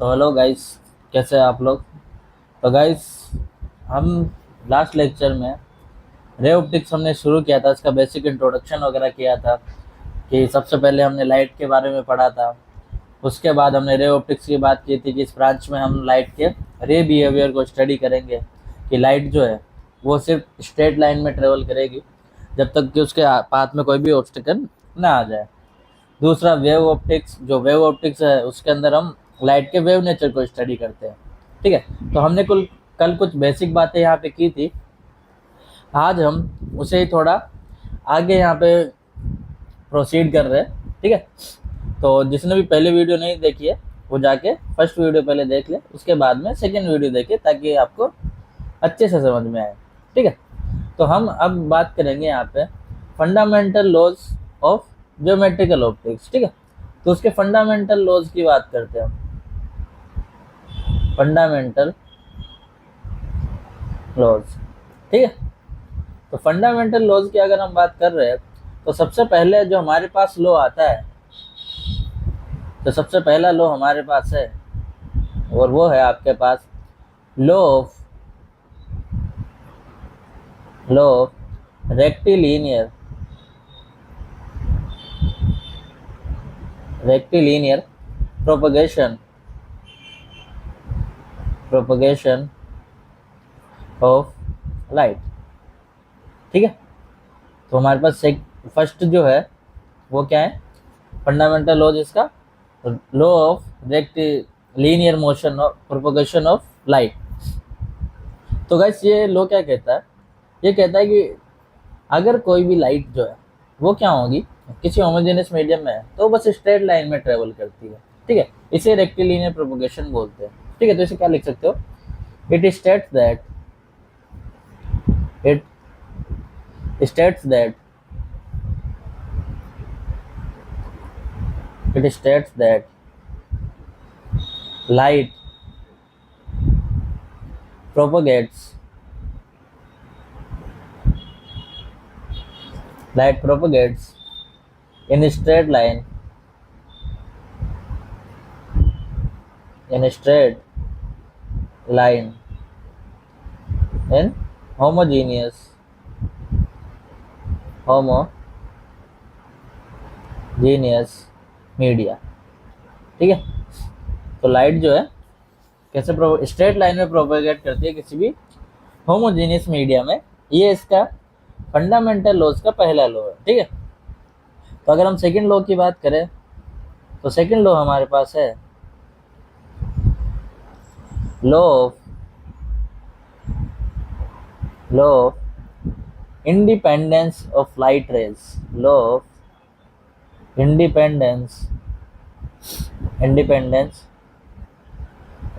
तो hello guys, कैसे हैं आप लोग। तो गाइस, हम लास्ट लेक्चर में रे ऑप्टिक्स हमने शुरू किया था। इसका बेसिक इंट्रोडक्शन वगैरह किया था कि सबसे पहले हमने लाइट के बारे में पढ़ा था। उसके बाद हमने रे ऑप्टिक्स की बात की थी कि इस ब्रांच में हम लाइट के रे बिहेवियर को स्टडी करेंगे कि लाइट जो है वो सिर्फ स्ट्रेट लाइन में ट्रेवल करेगी जब तक कि उसके पाथ में कोई भी ऑब्स्टिकल ना आ जाए। दूसरा वेव ऑप्टिक्स, जो वेव ऑप्टिक्स है उसके अंदर हम लाइट के वेव नेचर को स्टडी करते हैं। ठीक है, तो हमने कल कुछ बेसिक बातें यहाँ पे की थी। आज हम उसे ही थोड़ा आगे यहाँ पे प्रोसीड कर रहे हैं। ठीक है, तो जिसने भी पहले वीडियो नहीं देखी है वो जाके फर्स्ट वीडियो पहले देख ले, उसके बाद में सेकेंड वीडियो देखे ताकि आपको अच्छे से समझ में आए। ठीक है, तो हम अब बात करेंगे यहाँ पे fundamental laws of geometrical optics. ठीक है, तो उसके फंडामेंटल लॉज की बात करते हैं हम। फंडामेंटल लॉज, ठीक है, तो फंडामेंटल लॉज की अगर हम बात कर रहे हैं तो सबसे पहले जो हमारे पास लॉ आता है, तो सबसे पहला लॉ हमारे पास है और वो है आपके पास law of rectilinear propagation of light. ठीक है, तो हमारे पास फर्स्ट जो है वो क्या है, फंडामेंटल लॉ जिसका law of rectilinear motion of propagation of light. तो गाइस ये लॉ क्या कहता है, ये कहता है कि अगर कोई भी लाइट जो है वो क्या होगी, किसी होमोजेनियस मीडियम में है तो बस स्ट्रेट लाइन में ट्रेवल करती है। ठीक है, इसे रेक्टिलिनियर प्रोपगेशन बोलते हैं। ठीक है, तो इसे क्या लिख सकते हो, it states that light propagates in a straight line in homogeneous media. ठीक है, तो लाइट जो है कैसे स्ट्रेट लाइन में प्रोपेगेट करती है किसी भी होमोजेनियस मीडिया में। ये इसका फंडामेंटल लॉज का पहला लॉ है। ठीक है, तो अगर हम सेकंड लॉ की बात करें तो सेकंड लॉ हमारे पास है law of independence of light rays. Law of independence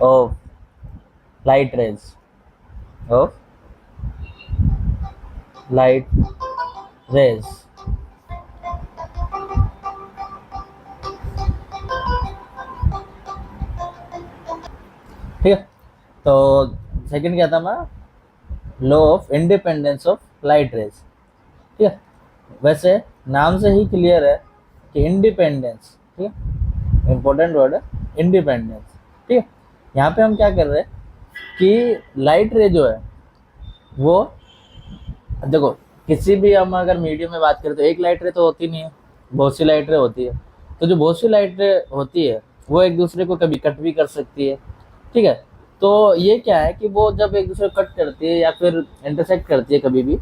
of light rays ठीक है, तो सेकंड क्या था हमारा, law of independence of light rays. ठीक है, वैसे नाम से ही क्लियर है कि इंडिपेंडेंस, ठीक है, इंपॉर्टेंट वर्ड है इंडिपेंडेंस। ठीक है, यहाँ पे हम क्या कर रहे हैं कि लाइट रे जो है वो, देखो किसी भी हम अगर मीडियम में बात करें तो एक लाइट रे तो होती नहीं है, बहुत सी लाइट रे होती है। तो जो बहुत सी लाइट रे होती है वो एक दूसरे को कभी कट भी कर सकती है। ठीक है, तो ये क्या है कि वो जब एक दूसरे को कट करती है या फिर इंटरसेक्ट करती है कभी भी,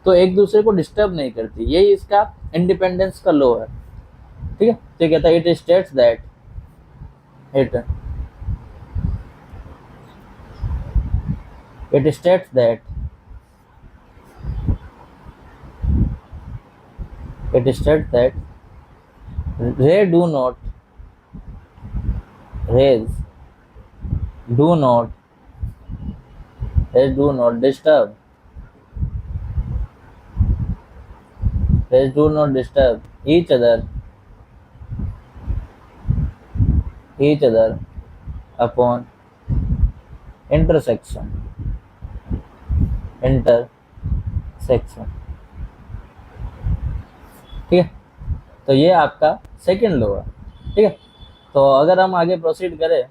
तो एक दूसरे को डिस्टर्ब नहीं करती। यही इसका इंडिपेंडेंस का लॉ है। ठीक है, तो कहता है it states that rays do not disturb each other upon intersection। ठीक है, तो ये आपका सेकंड लॉ है। ठीक है, तो अगर हम आगे प्रोसीड करें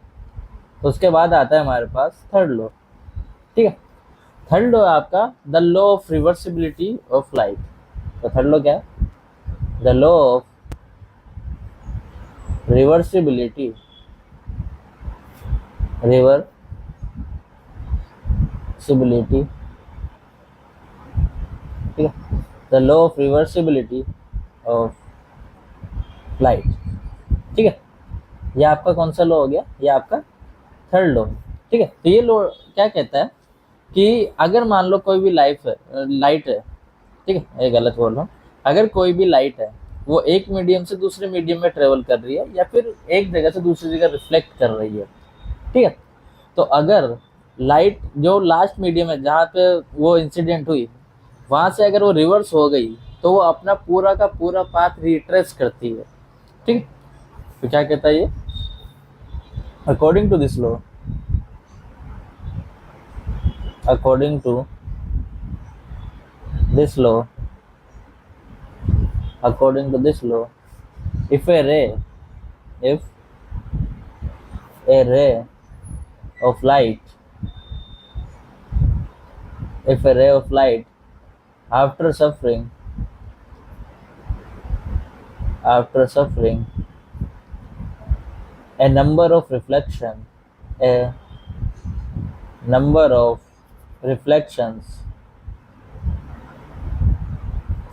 तो उसके बाद आता है हमारे पास थर्ड लॉ। ठीक है, थर्ड लॉ है आपका the law of reversibility of light. तो थर्ड लॉ क्या है? The law of reversibility, reversibility, ठीक है, the law of reversibility of light. ठीक है, ये आपका कौन सा लॉ हो गया? ये आपका थर्ड लॉ। ठीक है, तो ये लॉ क्या कहता है कि अगर मान लो कोई भी लाइट है, ठीक है, ये गलत बोल रहा हूँ, अगर कोई भी लाइट है वो एक मीडियम से दूसरे मीडियम में ट्रेवल कर रही है या फिर एक जगह से दूसरी जगह रिफ्लेक्ट कर रही है, ठीक है, तो अगर लाइट जो लास्ट मीडियम है जहाँ पे वो इंसिडेंट हुई वहाँ से अगर वो रिवर्स हो गई तो वो अपना पूरा का पूरा पाथ रिट्रेस करती है। ठीक, तो क्या कहता है ये? According to this law, according to this law, according to this law, if a ray of light, if a ray of light after suffering a number of reflections,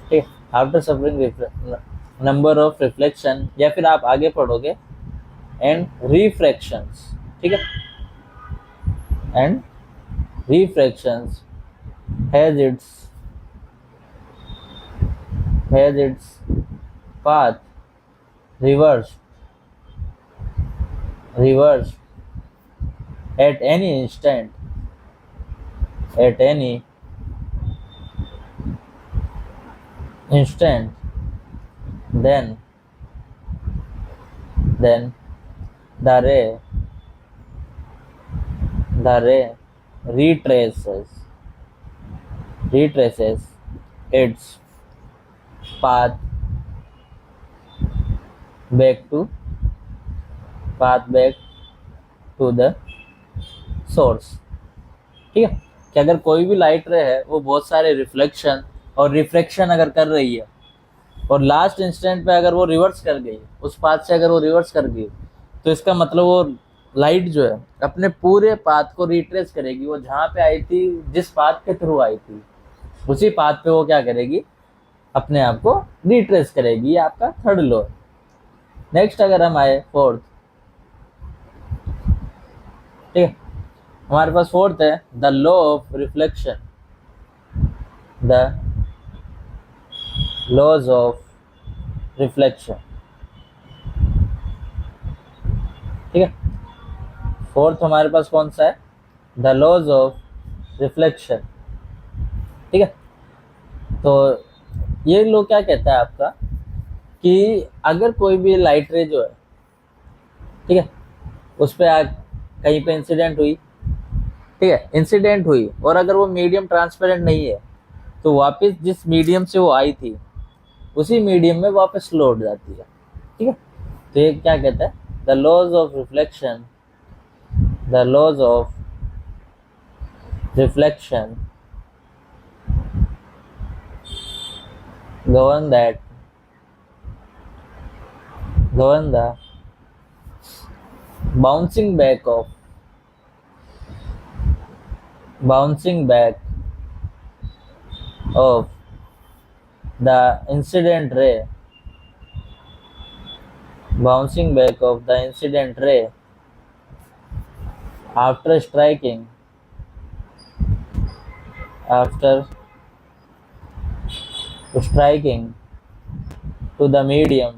ठीक, after suffering number of reflection, या फिर आप आगे पढ़ोगे and refractions, ठीक है, and refractions has its path reversed at any instant, then the ray retraces its path back to the source। ठीक है, कि अगर कोई भी लाइट रे है वो बहुत सारे रिफ्लेक्शन और रिफ्रैक्शन अगर कर रही है और लास्ट इंस्टेंट पे अगर वो रिवर्स कर गई, उस पाथ से अगर वो रिवर्स कर गई, तो इसका मतलब वो लाइट जो है अपने पूरे पाथ को रिट्रेस करेगी। वो जहाँ पे आई थी, जिस पाथ के थ्रू आई थी, उसी पाथ पे वो क्या करेगी? अपने आप को रिट्रेस करेगी। ये आपका थर्ड लॉ है। नेक्स्ट अगर हम आए फोर्थ, ठीक है, हमारे पास फोर्थ है the law of reflection, the laws of reflection. ठीक है, फोर्थ हमारे पास कौन सा है? The laws of reflection. ठीक है, तो ये लॉ क्या कहता है आपका कि अगर कोई भी लाइट रे जो है, ठीक है, उस पर कहीं पे इंसिडेंट हुई, ठीक है, इंसिडेंट हुई, और अगर वो मीडियम ट्रांसपेरेंट नहीं है तो वापस जिस मीडियम से वो आई थी उसी मीडियम में वापस लौट जाती है। ठीक है, तो ये क्या कहता है? The laws of reflection, the laws of reflection govern the bouncing back of the incident ray, after striking to the medium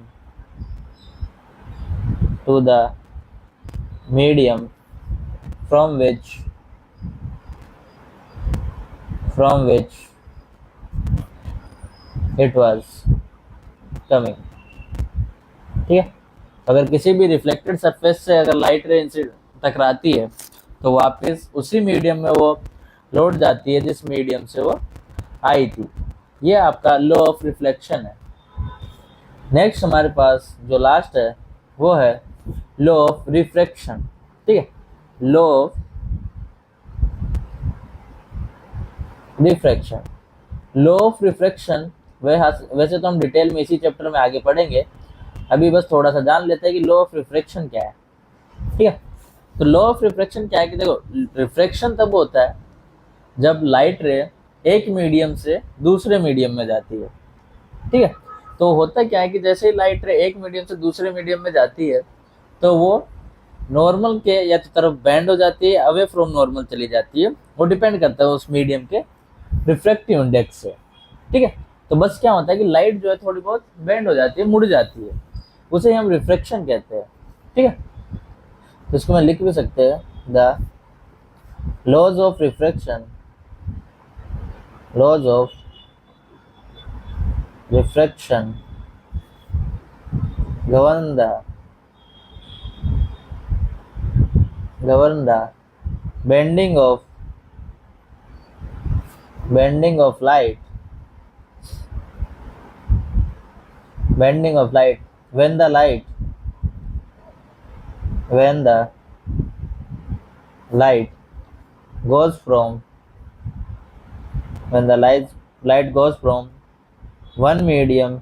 from which it was coming। ठीक है, अगर किसी भी रिफ्लेक्टेड सरफेस से अगर लाइट रे टकराती है तो वापस उसी मीडियम में वो लौट जाती है जिस मीडियम से वो आई थी। ये आपका लॉ ऑफ रिफ्लेक्शन है। नेक्स्ट हमारे पास जो लास्ट है वो है लॉ ऑफ रिफ्रैक्शन। ठीक है, law of refraction. Law of refraction वैसे तो हम डिटेल में इसी चैप्टर में आगे पढ़ेंगे, अभी बस थोड़ा सा जान लेते हैं कि लॉ ऑफ रिफ्रैक्शन क्या है। ठीक है, तो लॉ ऑफ रिफ्रैक्शन क्या है कि देखो, रिफ्रैक्शन तब होता है जब लाइट रे एक मीडियम से दूसरे मीडियम में जाती है। ठीक है, तो होता क्या है कि जैसे ही लाइट रे एक मीडियम से दूसरे मीडियम में जाती है तो वो नॉर्मल के या तो तरफ बैंड हो जाती है, अवे फ्रॉम नॉर्मल चली जाती है। वो डिपेंड करता है उस मीडियम के रिफ्रैक्टिव इंडेक्स से। ठीक है, तो बस क्या होता है कि लाइट जो है थोड़ी बहुत बैंड हो जाती है, मुड़ जाती है, उसे हम रिफ्रैक्शन कहते हैं। ठीक है, तो इसको मैं लिख भी सकते हैं, the laws of refraction, laws of refraction govern the bending of light when the light goes from one medium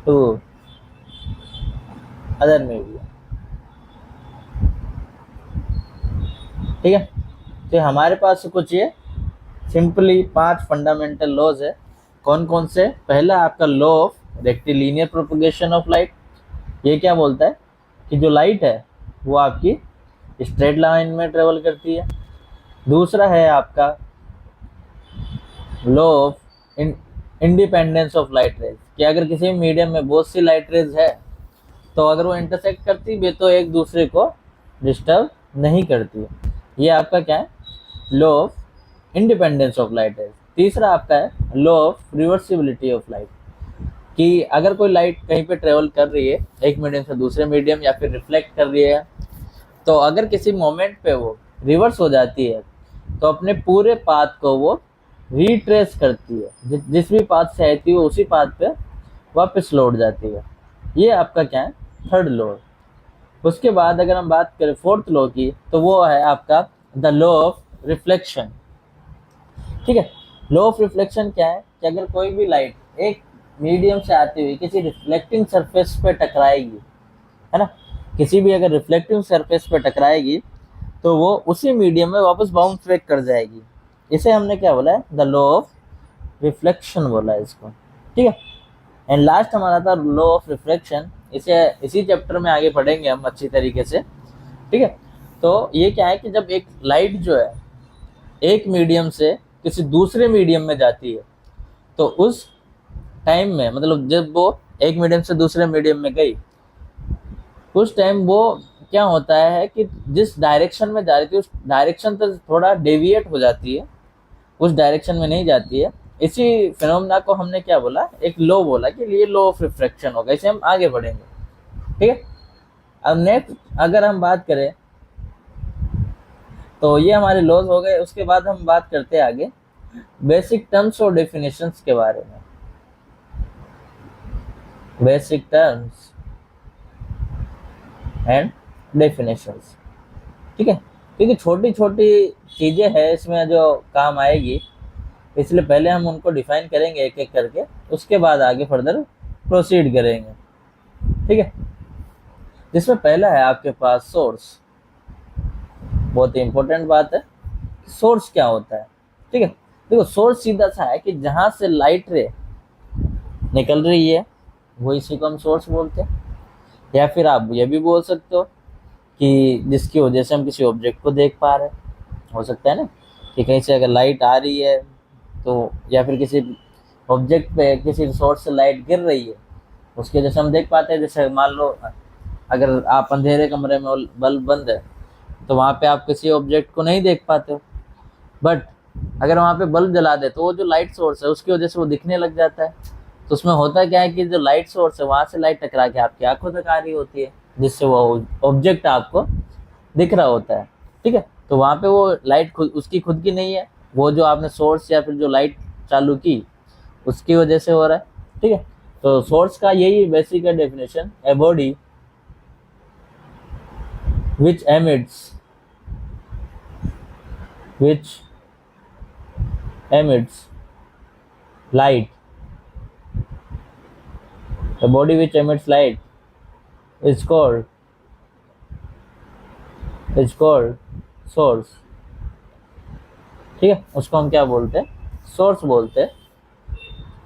to other medium। ठीक है, तो हमारे पास कुछ ये सिंपली 5 फंडामेंटल लॉज है। कौन कौन से? पहला आपका law of rectilinear propagation of light. ये क्या बोलता है कि जो लाइट है वो आपकी स्ट्रेट लाइन में ट्रेवल करती है। दूसरा है आपका law of independence of light rays, कि अगर किसी मीडियम में बहुत सी लाइट रेज है तो अगर वो इंटरसेक्ट करती भी तो एक दूसरे को डिस्टर्ब नहीं करती है। ये आपका क्या है? Law of independence of light rays. तीसरा आपका है law of reversibility of light, कि अगर कोई लाइट कहीं पे ट्रेवल कर रही है एक मीडियम से दूसरे मीडियम या फिर रिफ्लेक्ट कर रही है, तो अगर किसी मोमेंट पे वो रिवर्स हो जाती है तो अपने पूरे पाथ को वो रिट्रेस करती है, जिस भी पाथ से आई थी वो उसी पाथ पे वापस लौट जाती है। ये आपका क्या है? Third law. उसके बाद अगर हम बात करें फोर्थ लॉ की, तो वो है आपका द लॉ ऑफ रिफ्लेक्शन। ठीक है, लॉ ऑफ रिफ्लेक्शन क्या है कि अगर कोई भी लाइट एक मीडियम से आती हुई किसी रिफ्लेक्टिंग सरफेस पे टकराएगी, है ना, किसी भी अगर रिफ्लेक्टिंग सरफेस पे टकराएगी तो वो उसी मीडियम में वापस बाउंस बैक कर जाएगी। इसे हमने क्या बोला है? द लॉ ऑफ रिफ्लेक्शन बोला है इसको। ठीक है, एंड लास्ट हमारा था लॉ ऑफ रिफ्रैक्शन। इसे इसी चैप्टर में आगे पढ़ेंगे हम अच्छी तरीके से। ठीक है, तो ये क्या है कि जब एक लाइट जो है एक मीडियम से किसी दूसरे मीडियम में जाती है तो उस टाइम में, मतलब जब वो एक मीडियम से दूसरे मीडियम में गई, उस टाइम वो क्या होता है कि जिस डायरेक्शन में जा रही थी उस डायरेक्शन से थोड़ा डेविएट हो जाती है, उस डायरेक्शन में नहीं जाती है। इसी फिनोमेना को हमने क्या बोला? एक लॉ बोला कि ये लॉ ऑफ रिफ्रैक्शन होगा। इसे हम आगे बढ़ेंगे। ठीक है, अब नेक्स्ट अगर हम बात करें तो ये हमारे लॉज हो गए। उसके बाद हम बात करते हैं आगे बेसिक टर्म्स और डेफिनेशंस के बारे में। Basic terms and definitions. ठीक है, क्योंकि छोटी छोटी चीज़ें हैं इसमें जो काम आएगी, इसलिए पहले हम उनको डिफाइन करेंगे एक एक करके, उसके बाद आगे फर्दर प्रोसीड करेंगे। ठीक है, जिसमें पहला है आपके पास सोर्स। बहुत ही इंपॉर्टेंट बात है, सोर्स क्या होता है। ठीक है, देखो सोर्स सीधा सा है कि जहाँ से लाइट रे निकल रही है वो इसी को हम सोर्स बोलते हैं। या फिर आप ये भी बोल सकते हो कि जिसकी वजह से हम किसी ऑब्जेक्ट को देख पा रहे हैं। हो सकता है ना कि कहीं से अगर लाइट आ रही है तो, या फिर किसी ऑब्जेक्ट पे किसी सोर्स से लाइट गिर रही है, उसकी वजह से हम देख पाते हैं। जैसे मान लो अगर आप अंधेरे कमरे में बल्ब बंद है तो वहाँ पे आप किसी ऑब्जेक्ट को नहीं देख पाते हो, बट अगर वहाँ पे बल्ब जला दे तो वो जो लाइट सोर्स है उसकी वजह से वो दिखने लग जाता है। तो उसमें होता क्या है कि जो लाइट सोर्स है वहाँ से लाइट टकरा के आपकी आंखों तक आ रही होती है, जिससे वो ऑब्जेक्ट आपको दिख रहा होता है। ठीक है, तो वहाँ पे वो लाइट खुद उसकी खुद की नहीं है, वो जो आपने सोर्स या फिर जो लाइट चालू की उसकी वजह से हो रहा है। ठीक है, तो सोर्स का यही बेसिक है definition, a body which which emits light, the body which emits light is called source। ठीक है, उसको हम क्या बोलते हैं, सोर्स बोलते हैं।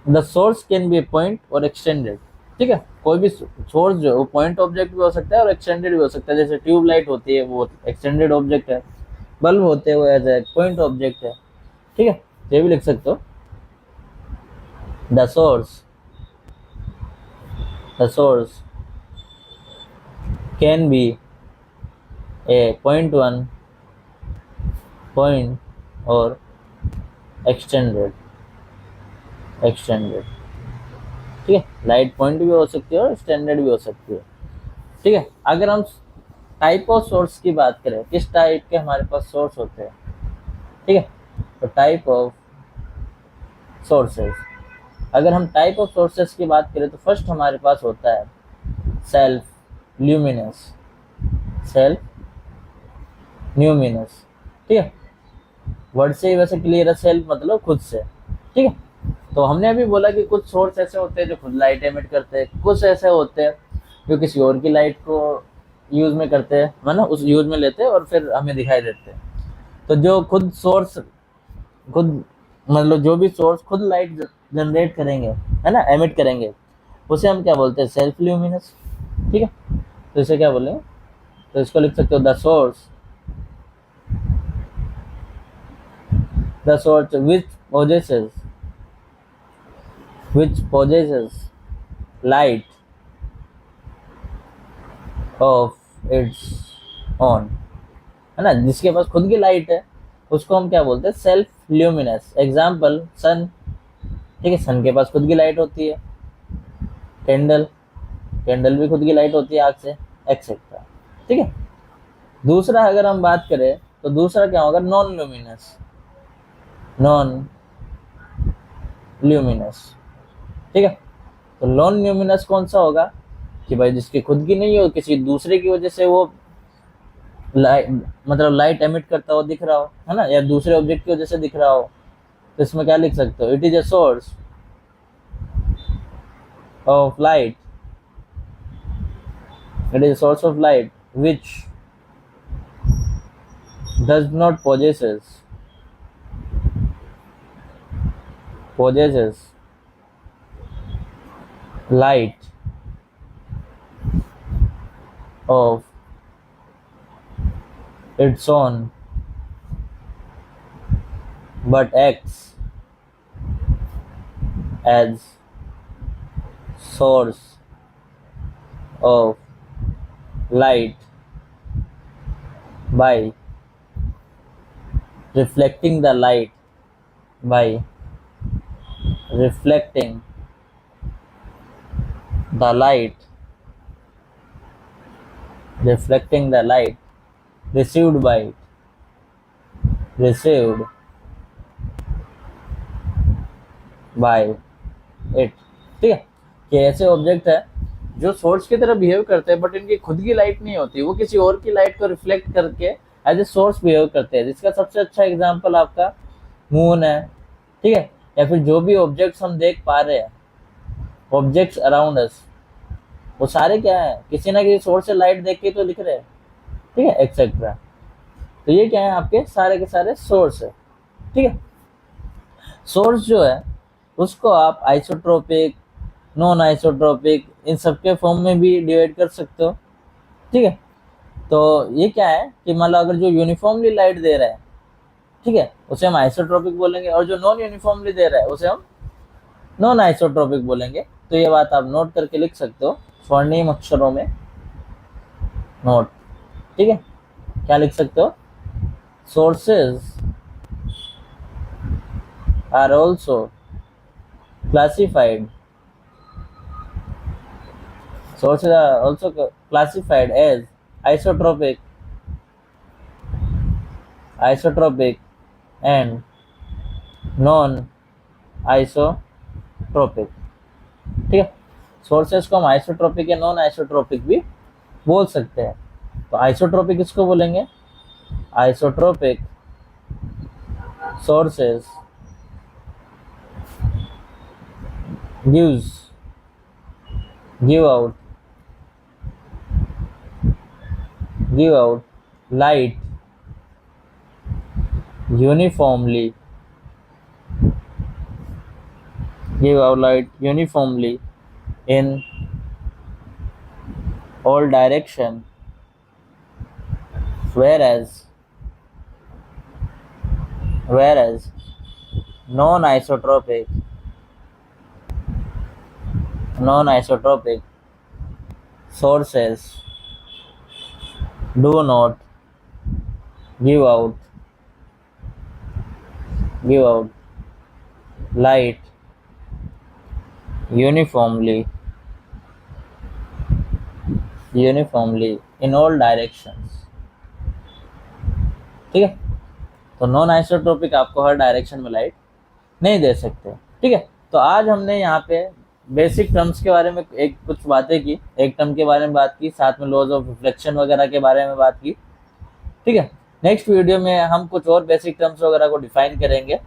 The source can be point और एक्सटेंडेड। ठीक है, कोई भी सोर्स जो है वो पॉइंट ऑब्जेक्ट भी हो सकता है और एक्सटेंडेड भी हो सकता है। जैसे ट्यूब लाइट होती है वो एक्सटेंडेड ऑब्जेक्ट है, बल्ब होते हैं वो एज ए पॉइंट ऑब्जेक्ट है। ठीक है, ये भी लिख सकते हो। The source can be A point one, point और एक्सटेंडेड। ठीक है, लाइट पॉइंट भी हो सकती है और एक्सटेंडेड भी हो सकती है। ठीक है, अगर हम टाइप ऑफ सोर्स की बात करें, किस टाइप के हमारे पास सोर्स होते हैं। ठीक है, तो टाइप ऑफ सोर्सेस, अगर हम टाइप ऑफ सोर्सेस की बात करें तो फर्स्ट हमारे पास होता है सेल्फ ल्यूमिनस। ठीक है, वर्ड से ही वैसे क्लियर है, सेल्फ मतलब खुद से। ठीक है, तो हमने अभी बोला कि कुछ सोर्स ऐसे होते हैं जो खुद लाइट एमिट करते हैं, कुछ ऐसे होते हैं जो किसी और की लाइट को यूज में करते हैं, मतलब उस यूज में लेते हैं और फिर हमें दिखाई देते हैं। तो जो खुद सोर्स खुद मतलब जो भी सोर्स खुद लाइट जनरेट करेंगे, है ना, एमिट करेंगे, उसे हम क्या बोलते हैं, सेल्फ ल्यूमिनस। ठीक है, तो इसे क्या बोलेंगे, तो इसको लिख सकते हो the source which possesses light of its own, है ना, जिसके पास खुद की लाइट है उसको हम क्या बोलते हैं, सेल्फ ल्यूमिनस। Example sun. ठीक है, सन के पास खुद की लाइट होती है। कैंडल भी खुद की लाइट होती है आग से, एक्सेट्रा। ठीक है, दूसरा अगर हम बात करें तो दूसरा क्या होगा, नॉन ल्यूमिनस। ठीक है, तो नॉन ल्यूमिनस कौन सा होगा कि भाई जिसकी खुद की नहीं हो, किसी दूसरे की वजह से वो लाइट एमिट करता हो दिख रहा हो, है ना, या दूसरे ऑब्जेक्ट की वजह से दिख रहा हो। तो इसमें क्या लिख सकते हो, it is a source of light, which does not possesses light of its own but acts as source of light by reflecting the light received by it। ठीक है, कि ऐसे ऑब्जेक्ट है जो सोर्स की तरह बिहेव करते हैं बट इनकी खुद की लाइट नहीं होती, वो किसी और की लाइट को रिफ्लेक्ट करके एज ए सोर्स बिहेव करते हैं। जिसका सबसे अच्छा एग्जांपल आपका मून है। ठीक है, या फिर जो भी ऑब्जेक्ट्स हम देख पा रहे हैं, ऑब्जेक्ट्स अराउंड अस, वो सारे क्या है, किसी ना किसी सोर्स से लाइट देख के तो दिख रहे हैं। ठीक है, एक्सेट्रा। तो ये क्या है, आपके सारे के सारे सोर्स है। ठीक है, सोर्स जो है उसको आप आइसोट्रोपिक, नॉन आइसोट्रोपिक, इन सबके फॉर्म में भी डिवाइड कर सकते हो। ठीक है, तो ये क्या है कि मतलब अगर जो यूनिफॉर्मली लाइट दे रहा है, ठीक है, उसे हम आइसोट्रोपिक बोलेंगे, और जो नॉन यूनिफॉर्मली दे रहा है उसे हम नॉन आइसोट्रोपिक बोलेंगे। तो ये बात आप नोट करके लिख सकते हो स्वर्णिम अक्षरों में, नोट। ठीक है, क्या लिख सकते हो, sources are also classified sources are also classified as isotropic and non isotropic। ठीक है, सोर्सेस को हम आइसोट्रोपिक या नॉन आइसोट्रोपिक भी बोल सकते हैं। तो आइसोट्रोपिक किसको बोलेंगे? Isotropic sources give out light uniformly in all direction, whereas non-isotropic sources do not give out light uniformly in all directions। ठीक है, तो नॉन आइसोट्रोपिक आपको हर डायरेक्शन में लाइट नहीं दे सकते। ठीक है, तो आज हमने यहाँ पे बेसिक टर्म्स के बारे में कुछ बातें की, एक टर्म के बारे में बात की, साथ में लॉज ऑफ रिफ्लेक्शन वगैरह के बारे में बात की। ठीक है, नेक्स्ट वीडियो में हम कुछ और बेसिक टर्म्स वगैरह को डिफाइन करेंगे।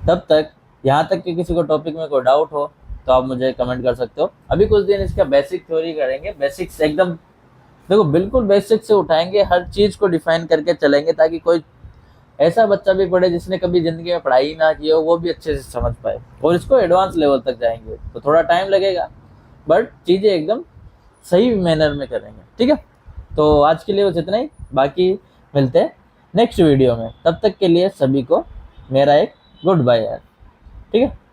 तब तक यहाँ तक कि किसी को टॉपिक में कोई डाउट हो तो आप मुझे कमेंट कर सकते हो। अभी कुछ दिन इसका बेसिक थ्योरी करेंगे, बेसिक्स एकदम देखो बिल्कुल बेसिक से उठाएंगे, हर चीज़ को डिफाइन करके चलेंगे ताकि कोई ऐसा बच्चा भी पढ़े जिसने कभी ज़िंदगी में पढ़ाई ना की हो, वो भी अच्छे से समझ पाए, और इसको एडवांस लेवल तक जाएंगे तो थोड़ा टाइम लगेगा, बट चीज़ें एकदम सही मैनर में करेंगे। ठीक है, तो आज के लिए बस इतना ही, बाकी मिलते हैं नेक्स्ट वीडियो में। तब तक के लिए सभी को मेरा एक गुड बाय यार। ठीक है।